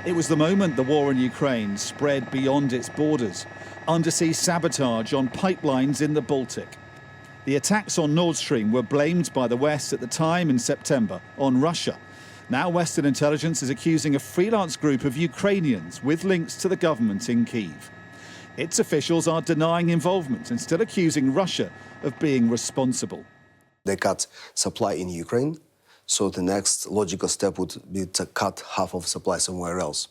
It was the moment the war in Ukraine spread beyond its borders. Undersea sabotage on pipelines in the Baltic. The attacks on Nord Stream were blamed by the West at the time in September on Russia. Now Western intelligence is accusing a freelance group of Ukrainians with links to the government in Kyiv. Its officials are denying involvement and still accusing Russia of being responsible. They cut supply in Ukraine, so the next logical step would be to cut half of supply somewhere else.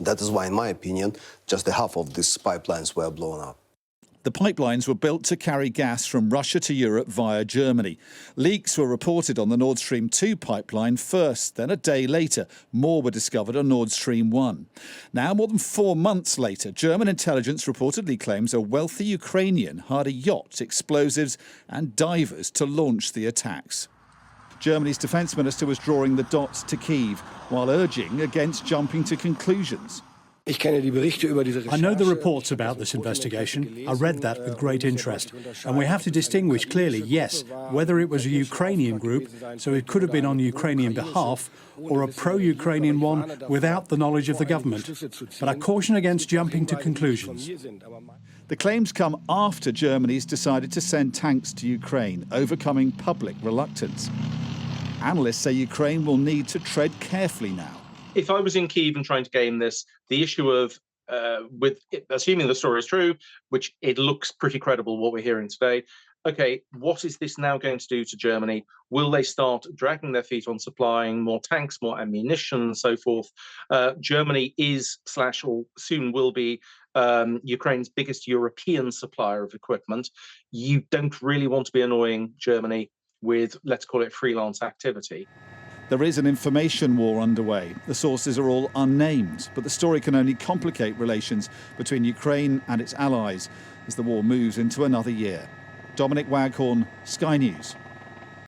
That is why, in my opinion, just the half of these pipelines were blown up. The pipelines were built to carry gas from Russia to Europe via Germany. Leaks were reported on the Nord Stream 2 pipeline first, then a day later, more were discovered on Nord Stream 1. Now, more than 4 months later, German intelligence reportedly claims a wealthy Ukrainian hired a yacht, explosives and divers to launch the attacks. Germany's defence minister was drawing the dots to Kyiv, while urging against jumping to conclusions. I know the reports about this investigation. I read that with great interest. And we have to distinguish clearly, yes, whether it was a Ukrainian group, so it could have been on Ukrainian behalf, or a pro-Ukrainian one without the knowledge of the government. But I caution against jumping to conclusions. The claims come after Germany's decided to send tanks to Ukraine, overcoming public reluctance. Analysts say Ukraine will need to tread carefully now. If I was in Kyiv and trying to game this, the issue of, assuming the story is true, which it looks pretty credible what we're hearing today, okay, what is this now going to do to Germany? Will they start dragging their feet on supplying more tanks, more ammunition, and so forth? Germany is, or soon will be, Ukraine's biggest European supplier of equipment. You don't really want to be annoying Germany with, let's call it, freelance activity. There is an information war underway. The sources are all unnamed, but the story can only complicate relations between Ukraine and its allies as the war moves into another year. Dominic Waghorn, Sky News.